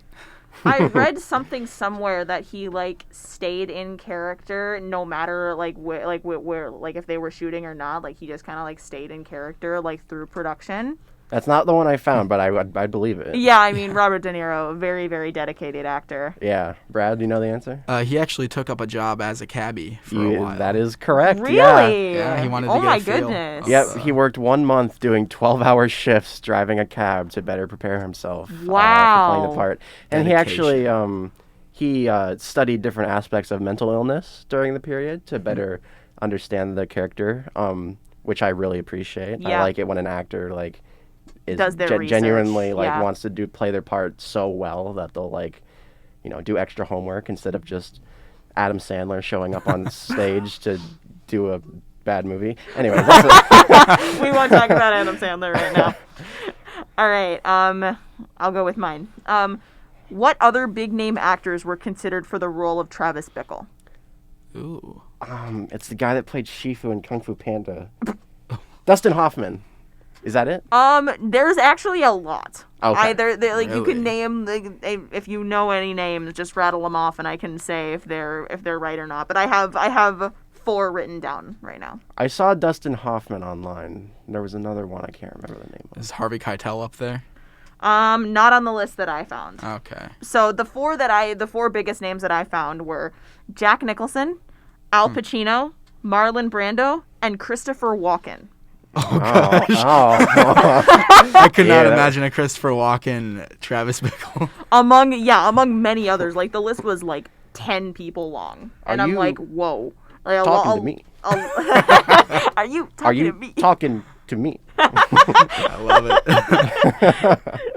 I read something somewhere that he like stayed in character no matter like where like if they were shooting or not. Like he just kind of like stayed in character like through production. That's not the one I found, but I'd believe it. Yeah, I mean Robert De Niro, a very very dedicated actor. Yeah. Brad, do you know the answer? He actually took up a job as a cabbie for a while. That is correct. Really? Yeah, he wanted to Oh get my a feel. goodness. Yep, he worked 1 month doing 12-hour shifts driving a cab to better prepare himself for Wow. playing the part. And he studied different aspects of mental illness during the period to better understand the character, which I really appreciate. I Yeah. like it when an actor like is Does their research, genuinely like yeah. wants to play their part so well that they'll like do extra homework instead of just Adam Sandler showing up on stage to do a bad movie. Anyway, We won't talk about Adam Sandler right now. All right, I'll go with mine. What other big name actors were considered for the role of Travis Bickle? Ooh. it's the guy that played Shifu in Kung Fu Panda. Dustin Hoffman. Is that it? There's actually a lot. Okay. Like you can Really? name if you know any names, just rattle them off, and I can say if they're right or not. But I have 4 written down right now. I saw Dustin Hoffman online. There was another one I can't remember the name of. Is Harvey Keitel up there? Not on the list that I found. Okay. So the 4 biggest names that I found were Jack Nicholson, Al Pacino, Marlon Brando, and Christopher Walken. Oh, gosh. Oh. I could not Yeah, that- imagine a Christopher Walken Travis Bickle. Among many others. Like the list was like 10 people long, and Are I'm you like, whoa. Like, talking to me? Are you talking Are you to me? talking to me? I love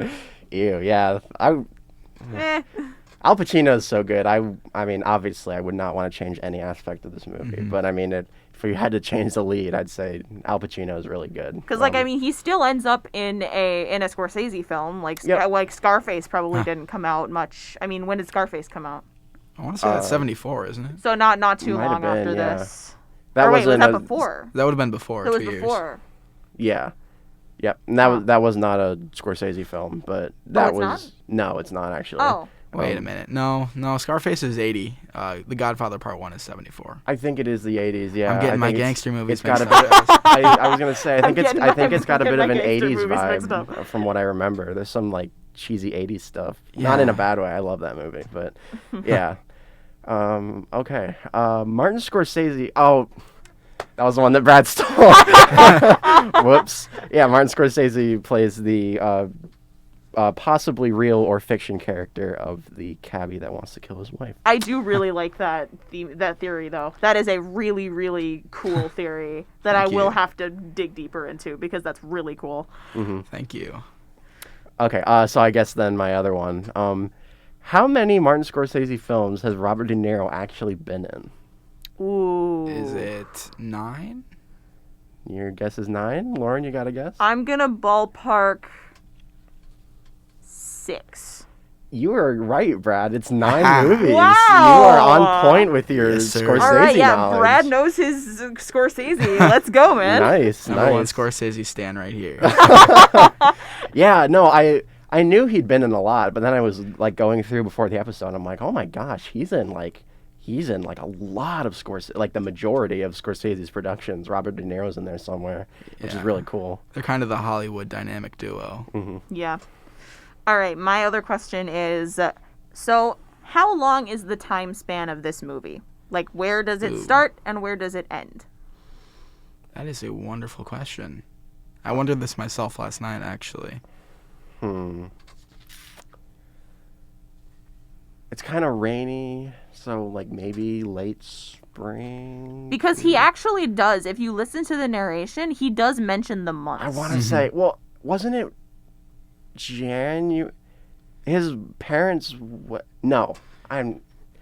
it. Ew, yeah. Eh. Al Pacino is so good. I mean, obviously, I would not want to change any aspect of this movie, but I mean, if we had to change the lead, I'd say Al Pacino is really good. Because, like, I mean, he still ends up in a Scorsese film. Like, like Scarface probably didn't come out much. I mean, when did Scarface come out? I want to say that's 74, isn't it? So not too Might long have been, after yeah. this. That or wait, was wasn't that a- before? That would have been before. It was 2 years. before. Yeah. Yep. And that was not a Scorsese film, but that it's was not? no, it's not actually. Oh. Wait a minute. No. Scarface is 80. The Godfather Part 1 is 74. I think it is the 80s. Yeah. I'm getting I my think it's- gangster movies It's got a mixed bit. up. I was gonna say. I think I'm it's got a bit getting of an my gangster 80s movies mixed vibe up. from what I remember. There's some like cheesy 80s stuff. Not in a bad way. I love that movie, but yeah. Okay. Martin Scorsese. Oh, that was the one that Brad stole. Whoops. Yeah, Martin Scorsese plays the possibly real or fiction character of the cabbie that wants to kill his wife. I do really like that theory, though. That is a really, really cool theory that I Thank will you. have to dig deeper into because that's really cool. Thank you. Okay, so I guess then my other one. How many Martin Scorsese films has Robert De Niro actually been in? Ooh. Is it 9? Your guess is 9? Lauren, you got a guess? I'm going to ballpark 6. You were right, Brad. It's 9 movies. Wow. You are on point with your Yes, sir. Scorsese All right, yeah, knowledge. Brad knows his Scorsese. Let's go, man. Nice, Number one nice. Scorsese stan right here. Yeah, no, I knew he'd been in a lot, but then I was like going through before the episode. I'm like, oh my gosh, he's in like a lot of Scorsese, like the majority of Scorsese's productions. Robert De Niro's in there somewhere, which is Yeah. really cool. They're kind of the Hollywood dynamic duo. Yeah. All right, my other question is, so how long is the time span of this movie? Like, where does it start and where does it end? That is a wonderful question. I wondered this myself last night, actually. It's kind of rainy, so like maybe late spring. Because he actually does, if you listen to the narration, he does mention the months. I want to say, well, wasn't it January? His parents, no,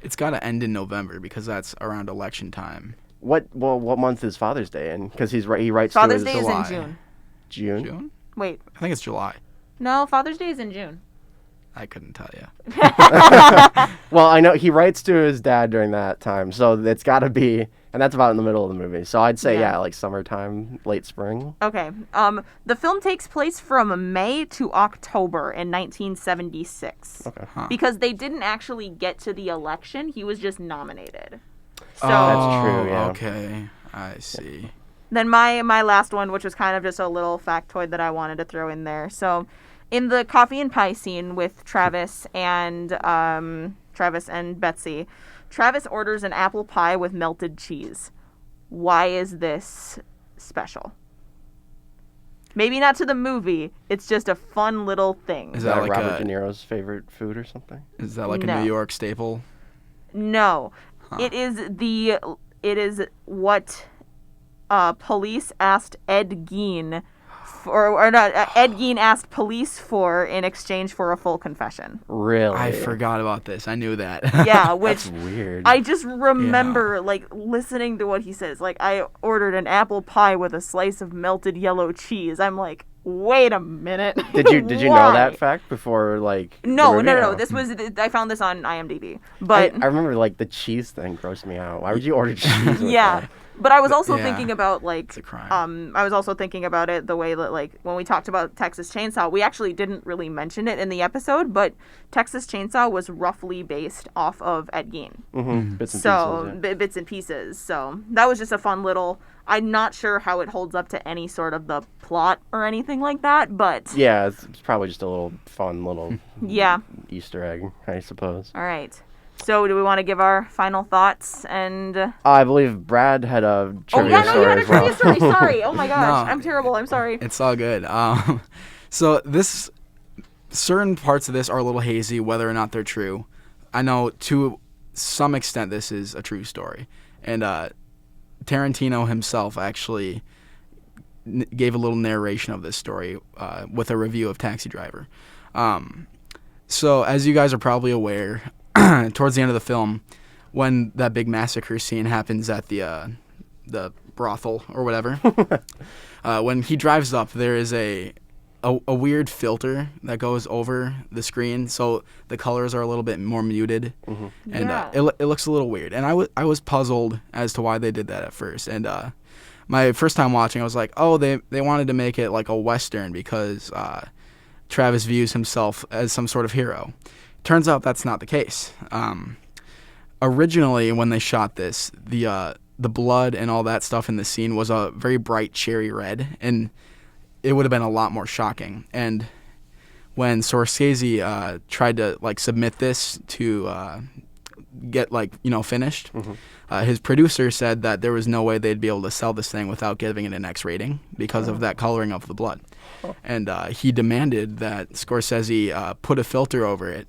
It's got to end in November because that's around election time. what month is Father's Day in? Because he writes Father's to Day his is in July. June. June. June? Wait, I think it's July. no, Father's Day is in June. I couldn't tell you. Well, I know he writes to his dad during that time, so it's got to be, and that's about in the middle of the movie. So I'd say, Yeah. yeah, like summertime, late spring. Okay. The film takes place from May to October in 1976. Okay. Huh. Because they didn't actually get to the election, he was just nominated. So That's true, yeah. Okay. I see. then my last one, which was kind of just a little factoid that I wanted to throw in there. So in the coffee and pie scene with Travis and Betsy, Travis orders an apple pie with melted cheese. Why is this special? Maybe not to the movie. It's just a fun little thing. Is Is that that like Robert a- De Niro's favorite food or something? Is that like a No. New York staple? No. It is what police asked Ed Gein Ed Gein asked police for in exchange for a full confession. Really? I forgot about this. I knew that. Yeah, which That's weird. I just remember like listening to what he says. Like, I ordered an apple pie with a slice of melted yellow cheese. I'm like, wait a minute. Did you know Why? that fact before like? the No, movie? no. Oh. This was I found this on IMDb. But I remember like the cheese thing grossed me out. Why would you order cheese? With yeah. that? But I was also Yeah. thinking about like It's a crime. I was also thinking about it the way that like when we talked about Texas Chainsaw, we actually didn't really mention it in the episode, but Texas Chainsaw was roughly based off of Ed Gein. Bits and So pieces. Yeah. bits and pieces. So that was just a fun little. I'm not sure how it holds up to any sort of the plot or anything like that, but Yeah, it's probably just a little fun little yeah. Easter egg, I suppose. All right. So do we want to give our final thoughts and? I believe Brad had a Oh trivia yeah, no, you story had a as well. trivia story. Sorry. Oh my gosh, No. I'm terrible. I'm sorry. It's all good. So this certain parts of this are a little hazy, whether or not they're true. I know to some extent this is a true story, and Tarantino himself actually gave a little narration of this story with a review of Taxi Driver. So as you guys are probably aware, towards the end of the film, when that big massacre scene happens at the brothel or whatever, when he drives up, there is a weird filter that goes over the screen, so the colors are a little bit more muted, and it looks a little weird. And I was puzzled as to why they did that at first. And my first time watching, I was like, oh, they wanted to make it like a Western because Travis views himself as some sort of hero. Turns out that's not the case. Originally, when they shot this, the blood and all that stuff in the scene was a very bright cherry red, and it would have been a lot more shocking. And when Scorsese tried to like submit this to get finished, his producer said that there was no way they'd be able to sell this thing without giving it an X rating because of that coloring of the blood. And he demanded that Scorsese put a filter over it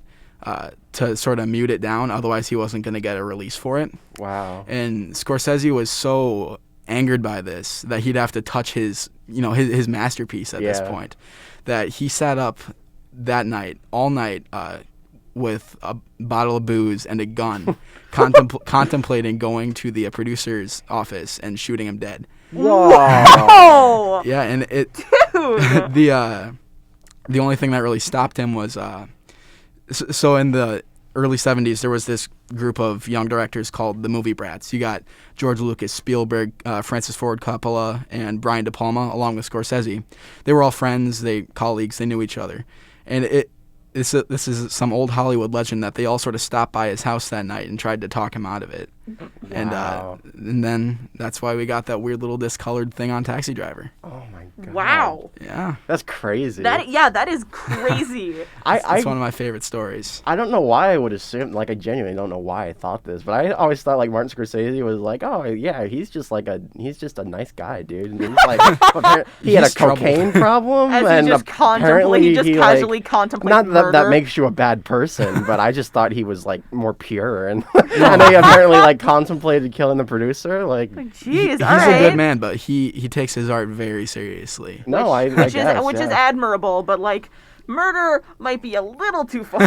to sort of mute it down, otherwise he wasn't going to get a release for it. Wow. And Scorsese was so angered by this that he'd have to touch his masterpiece at this point, that he sat up that night, all night, with a bottle of booze and a gun, contemplating going to the producer's office and shooting him dead. Whoa! Yeah, and it Dude. the only thing that really stopped him was so in the early 70s there was this group of young directors called the Movie Brats. You got George Lucas, Spielberg, Francis Ford Coppola, and Brian De Palma, along with Scorsese. They were all friends, colleagues, they knew each other. And this is some old Hollywood legend that they all sort of stopped by his house that night and tried to talk him out of it. Wow. And then that's why we got that weird little discolored thing on Taxi Driver. Oh my god. Wow. Yeah. That's crazy. That is crazy. It's one of my favorite stories. I don't know why I would assume, like, I genuinely don't know why I thought this, but I always thought, like, Martin Scorsese was like, oh, yeah, he's just a nice guy, dude. And he's like, he had a cocaine problem, As apparently he just casually contemplates not murder. that makes you a bad person, but I just thought he was, like, more pure, and and he apparently, like, contemplated killing the producer, like... Jeez, He's all a right. good man, but he takes his art very seriously. No, I Which guess, is admirable, but like murder might be a little too far.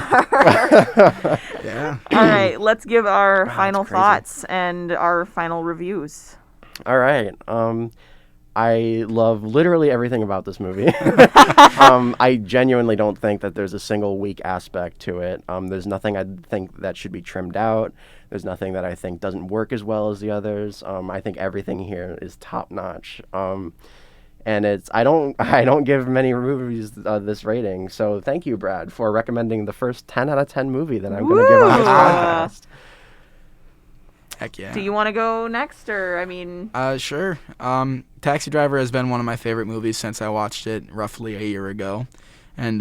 Yeah. All right, let's give our final crazy. thoughts and our final reviews. All right. I love literally everything about this movie. I genuinely don't think that there's a single weak aspect to it. There's nothing I think that should be trimmed out. There's nothing that I think doesn't work as well as the others. I think everything here is top notch. And I don't give many movies this rating. So thank you, Brad, for recommending the first 10 out of 10 movie that I'm going to give on this podcast. Heck yeah. Do you want to go next, or I mean? Sure. Taxi Driver has been one of my favorite movies since I watched it roughly a year ago, and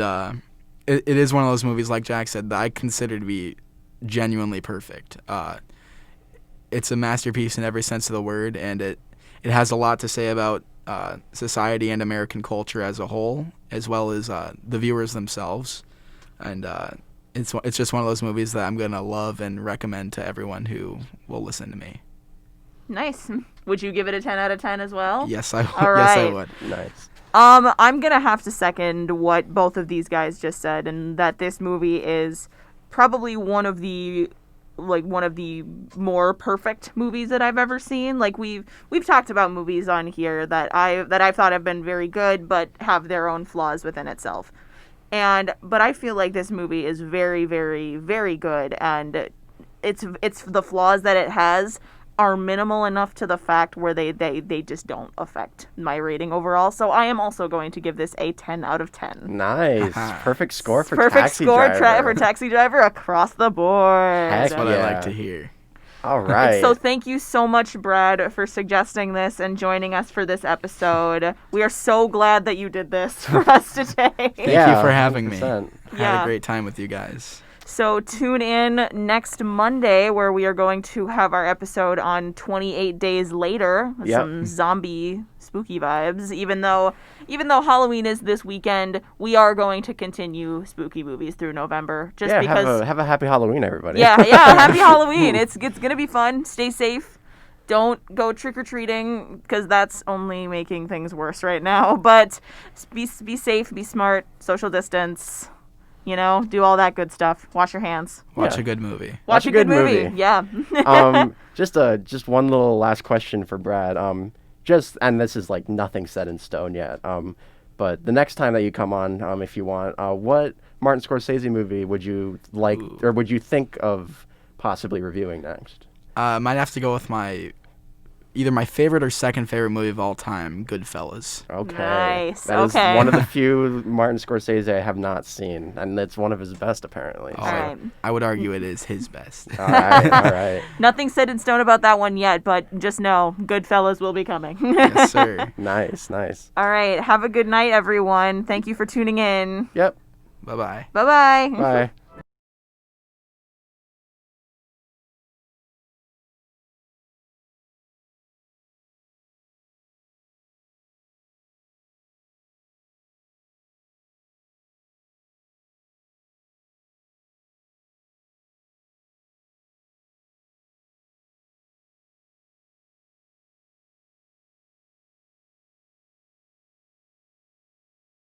it is one of those movies, like Jack said, that I consider to be genuinely perfect. It's a masterpiece in every sense of the word, and it has a lot to say about society and American culture as a whole, as well as the viewers themselves, and it's just one of those movies that I'm gonna love and recommend to everyone who will listen to me. Nice. Would you give it a 10 out of 10 as well? Yes, I would. All Yes, I right. would. Nice. I'm gonna have to second what both of these guys just said, and that this movie is probably one of the more perfect movies that I've ever seen. Like we've talked about movies on here that I've thought have been very good but have their own flaws within itself. But I feel like this movie is very, very, very good, and it's the flaws that it has are minimal enough to the fact where they just don't affect my rating overall. So I am also going to give this a 10 out of 10. Nice. Perfect score for Perfect Taxi score Driver. for Taxi Driver across the board. Heck That's what yeah. I like to hear. All right. So thank you so much, Brad, for suggesting this and joining us for this episode. We are so glad that you did this for us today. Thank you for having me. 100%. Had Yeah. a great time with you guys. So tune in next Monday where we are going to have our episode on 28 Days Later. With Yep. some zombie spooky vibes. Even though Halloween is this weekend, we are going to continue spooky movies through November. Just Yeah, because have a happy Halloween, everybody. Yeah, happy Halloween. It's gonna be fun. Stay safe. Don't go trick-or-treating because that's only making things worse right now. But be safe, be smart, social distance. do all that good stuff. Wash your hands. Watch Yeah. a good movie. Watch a good movie. Yeah. Just one little last question for Brad. And this is like nothing set in stone yet. But the next time that you come on, if you want, what Martin Scorsese movie would you like, or would you think of possibly reviewing next? Might have to go with either my favorite or second favorite movie of all time, Goodfellas. Okay. Nice. That is Okay. one of the few Martin Scorsese I have not seen, and it's one of his best, apparently. Oh, All right. I would argue it is his best. All right. All right. Nothing set in stone about that one yet, but just know Goodfellas will be coming. Yes, sir. Nice. Nice. All right. Have a good night, everyone. Thank you for tuning in. Yep. Bye-bye. Bye-bye. Bye.